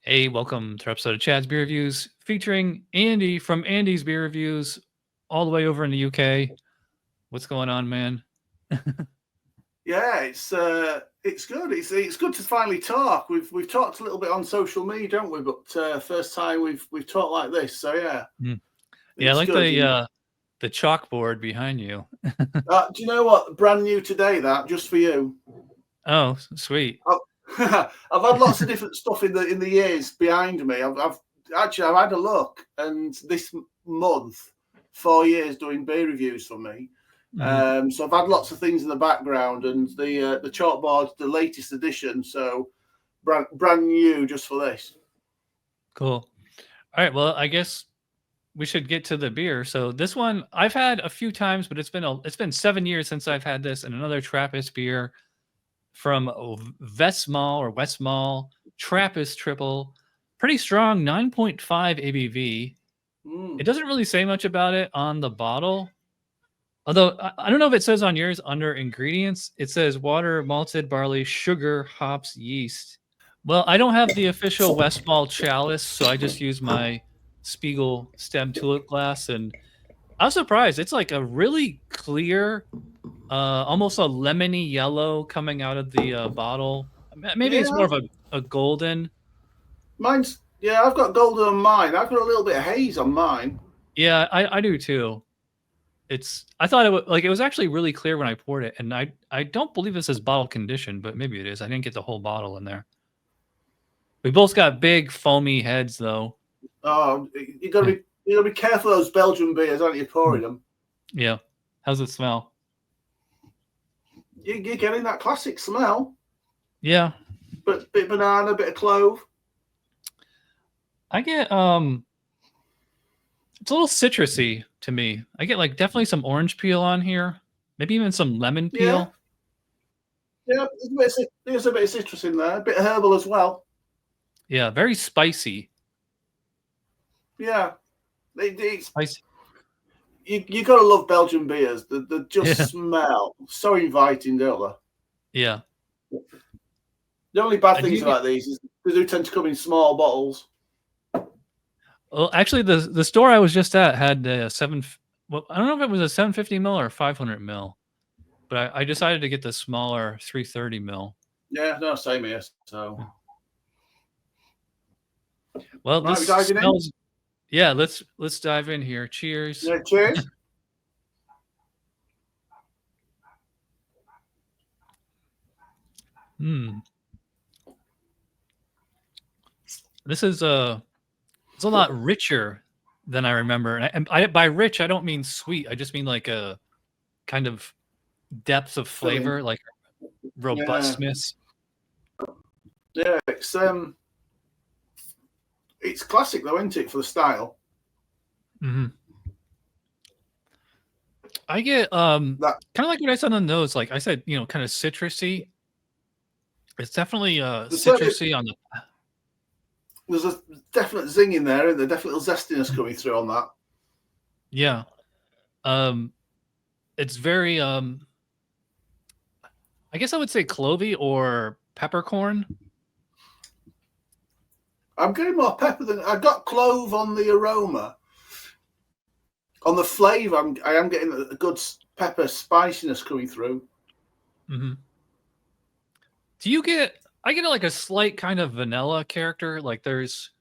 Hey, welcome to our episode of Chad's Beer Reviews, featuring Andy from Andy's Beer Reviews, all the way over in the UK. What's going on, man? Yeah, it's good. It's good to finally talk. We've talked a little bit on social media, don't we? But first time we've talked like this. So yeah, Yeah, I it's like good. the chalkboard behind you. Do you know what? Brand new today, that just for you. Oh, sweet. I've had lots of different stuff in the years behind me. I've had a look, and this month, 4 years doing beer reviews for me. So I've had lots of things in the background, and the chalkboard's the latest edition, so brand new just for this. Cool. All right, well, I guess we should get to the beer. So this one I've had a few times, but it's been 7 years since I've had this, and another Trappist beer from Westmalle Trappist Tripel. Pretty strong, 9.5 ABV. It doesn't really say much about it on the bottle. Although I don't know if it says on yours under ingredients, it says water, malted barley, sugar, hops, yeast. Well, I don't have the official Westmalle chalice, so I just use my Spiegel stem tulip glass, and I was surprised. It's like a really clear, almost a lemony yellow coming out of the bottle. Maybe it's more of a golden. I've got golden on mine. I've got a little bit of haze on mine. Yeah, I do too. I thought it was actually really clear when I poured it, and I don't believe this is bottle conditioned, but maybe it is. I didn't get the whole bottle in there. We both got big foamy heads though. Oh, you gotta be careful of those Belgian beers, aren't you, pouring them? Yeah. How's it smell? You're getting that classic smell. Yeah. But bit of banana, bit of clove. I get it's a little citrusy to me. I get like definitely some orange peel on here, maybe even some lemon peel. Yeah, there's a bit of citrus in there, a bit of herbal as well. Yeah, very spicy. Yeah, it's spicy. You gotta love Belgian beers. They just smell so inviting, don't they? Yeah. The only bad things about these is they do tend to come in small bottles. Well, actually, the store I was just at had a well, I don't know if it was a 750 ml or 500 ml, but I decided to get the smaller 330 ml. Yeah, no, same here. So, well, this smells. Yeah, let's dive in here. Cheers. Yeah, cheers. This is it's a lot richer than I remember. And by rich, I don't mean sweet. I just mean like a kind of depth of flavor, like robustness. Yeah, it's classic though, isn't it, for the style? I get kind of like what I said on the nose. Like I said, kind of citrusy. It's definitely citrusy on the. There's a definite zing in there, and the definite zestiness coming through on that. Yeah, it's very I guess I would say clovey or peppercorn. I'm getting more pepper than I got clove on the aroma. On the flavour, I am getting a good pepper spiciness coming through. Do you get? I get like a slight kind of vanilla character. Like it's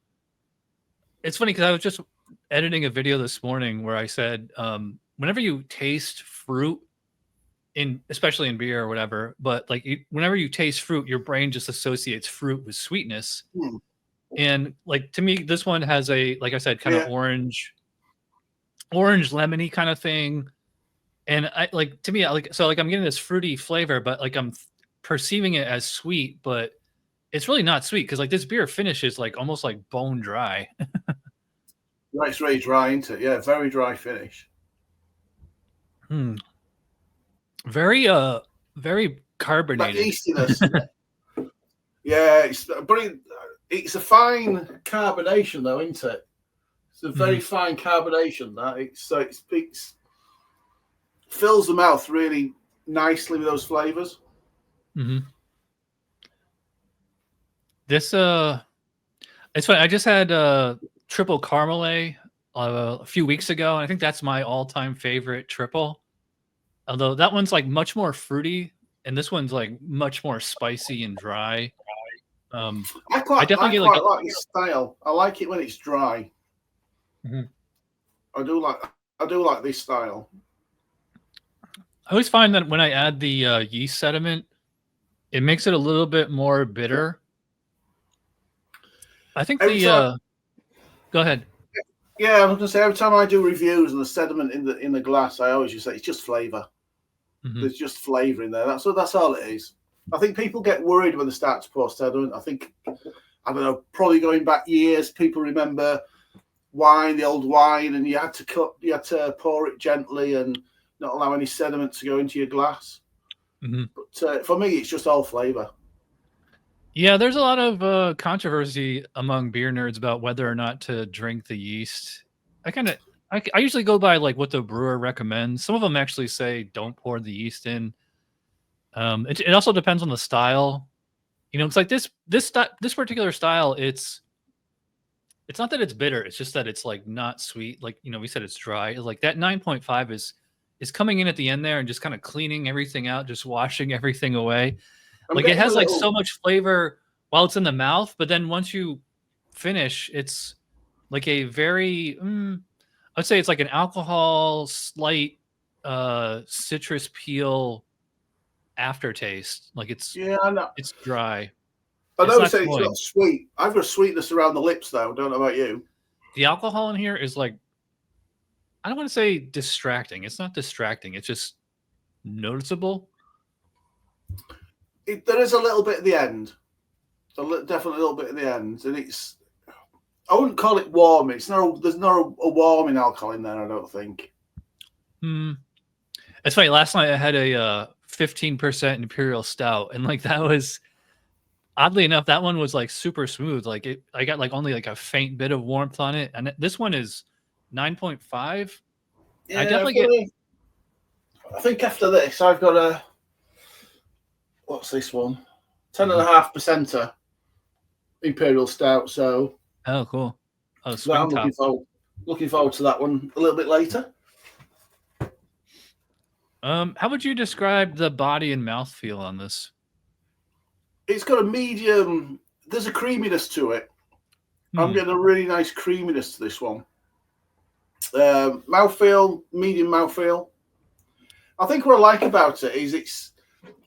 funny because I was just editing a video this morning where I said whenever you taste fruit, especially in beer or whatever, but like whenever you taste fruit, your brain just associates fruit with sweetness. And like to me, this one has like I said, kind of orange lemony kind of thing. And to me, I'm getting this fruity flavor, but like I'm perceiving it as sweet, but it's really not sweet because like this beer finishes like almost like bone dry. Right, it's really dry, isn't it? Yeah, very dry finish. Very very carbonated. That yeastiness. Yeah, it's a fine carbonation though, isn't it? It's a very fine carbonation. That it fills the mouth really nicely with those flavors. This It's funny. I just had Tripel Westmalle a few weeks ago, and I think that's my all-time favorite triple. Although that one's like much more fruity, and this one's like much more spicy and dry. I quite like this style. I like it when it's dry. I do like this style. I always find that when I add the yeast sediment, it makes it a little bit more bitter. I think go ahead. Yeah, I was gonna say every time I do reviews and the sediment in the glass, I always just say it's just flavor. There's just flavor in there. That's all it is. I think people get worried when they start to pour sediment. I think, I don't know, probably going back years, people remember wine, the old wine, and you had to pour it gently and not allow any sediment to go into your glass. But for me, it's just all flavor. Yeah, there's a lot of controversy among beer nerds about whether or not to drink the yeast. I usually go by like what the brewer recommends. Some of them actually say don't pour the yeast in. It also depends on the style. You know, it's like this particular style. It's not that it's bitter. It's just that it's like not sweet. Like, you know, we said it's dry. Like that 9.5 is coming in at the end there and just kind of cleaning everything out, just washing everything away. Like it has like so much flavor while it's in the mouth, but then once you finish, it's like a very, I'd say it's like an alcohol, slight citrus peel aftertaste. Like it's dry. I know you say it's not sweet. I've got sweetness around the lips though. Don't know about you. The alcohol in here is like, I don't want to say distracting. It's not distracting. It's just noticeable. There is a little bit at the end. Definitely a little bit at the end. And I wouldn't call it warm. There's not a warming alcohol in there, I don't think. It's funny. Last night I had a 15% Imperial Stout. And like that was, oddly enough, that one was like super smooth. Like I got like only like a faint bit of warmth on it. And this one is 9.5. Yeah, I think after this, I've got a, what's this one? 10.5% Imperial Stout. So, oh, cool. Oh, I'm looking forward to that one a little bit later. How would you describe the body and mouthfeel on this? It's got a medium. There's a creaminess to it. I'm getting a really nice creaminess to this one. Mouthfeel, medium mouthfeel. I think what I like about it is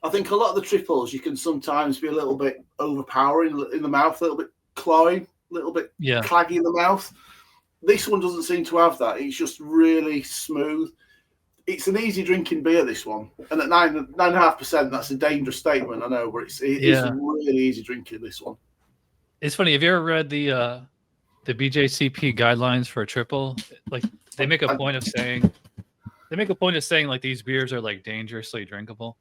I think a lot of the triples you can sometimes be a little bit overpowering in the mouth, a little bit cloying, a little bit claggy in the mouth. This one doesn't seem to have that. It's just really smooth. It's an easy drinking beer, this one. And at 9.5%, that's a dangerous statement, I know, but it is really easy drinking, this one. It's funny. Have you ever read the BJCP guidelines for a triple? Like they make a point of saying like these beers are like dangerously drinkable.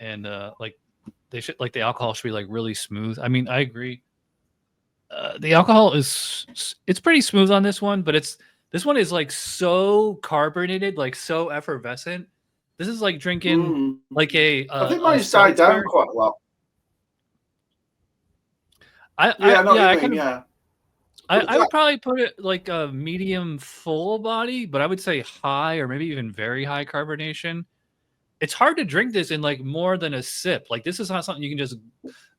And like they should, like the alcohol should be like really smooth. I mean, I agree. The alcohol it's pretty smooth on this one, but this one is like so carbonated, like so effervescent. This is like drinking like I think mine's died down quite a lot. I would probably put it like a medium full body, but I would say high or maybe even very high carbonation. It's hard to drink this in like more than a sip. Like this is not something you can just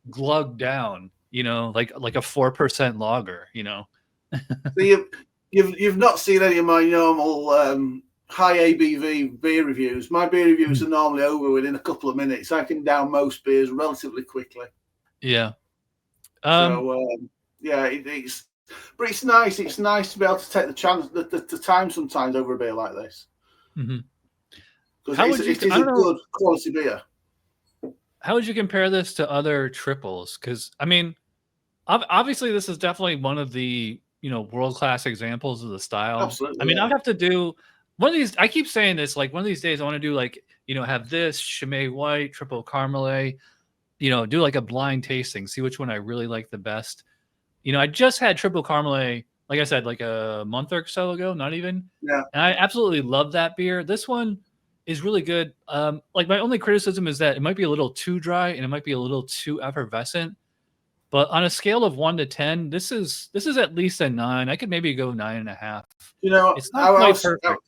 glug down, you know, like a 4% lager, you know. So you've not seen any of my normal high ABV beer reviews. My beer reviews are normally over within a couple of minutes. I can down most beers relatively quickly. Yeah. But it's nice. It's nice to be able to take the chance, the time sometimes over a beer like this. It is a good quality beer. How would you compare this to other triples? Because I mean, obviously, this is definitely one of the world-class examples of the style. Absolutely. I mean, I'd have to do one of these. I keep saying this, like one of these days, I want to do like have this Chimay White, Tripel Westmalle, do like a blind tasting, see which one I really like the best. I just had Tripel Westmalle, like I said, like a month or so ago, not even. Yeah. And I absolutely love that beer. This one is really good. Like my only criticism is that it might be a little too dry and it might be a little too effervescent. But on a scale of 1 to 10, this is at least a 9. I could maybe go 9.5. You know, It's not quite perfect.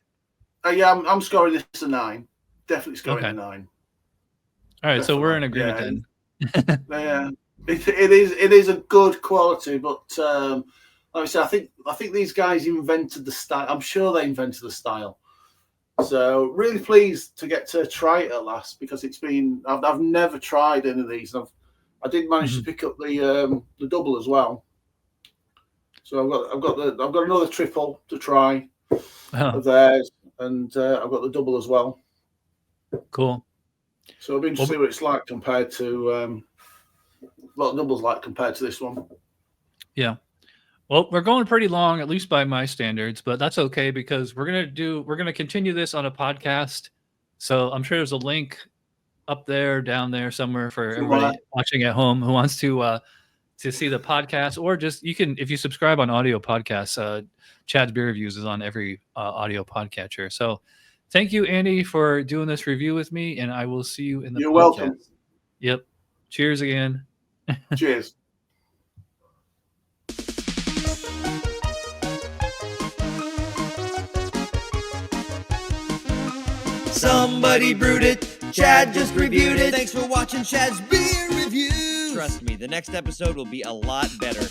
Yeah, I'm scoring this a 9. Definitely scoring Okay. a 9. All right, so we're in Definitely. agreement then. Yeah, it is a good quality, but like I said, I think these guys invented the style. I'm sure they invented the style. So really pleased to get to try it at last, because it's been I've never tried any of these. I did manage to pick up the double as well. So I've got another triple to try of theirs, and I've got the double as well. Cool. So I've been to see what it's like compared to what doubles like compared to this one. Yeah. Well, we're going pretty long, at least by my standards, but that's okay, because we're gonna continue this on a podcast. So I'm sure there's a link up there, down there somewhere for everybody watching at home who wants to see the podcast, or just if you subscribe on audio podcasts, Chad's Beer Reviews is on every audio podcatcher. So thank you, Andy, for doing this review with me, and I will see you in the You're podcast. welcome. Yep. Cheers again. Cheers. Somebody brewed it. Chad just reviewed it. Thanks for watching Chad's Beer Reviews. Trust me, the next episode will be a lot better.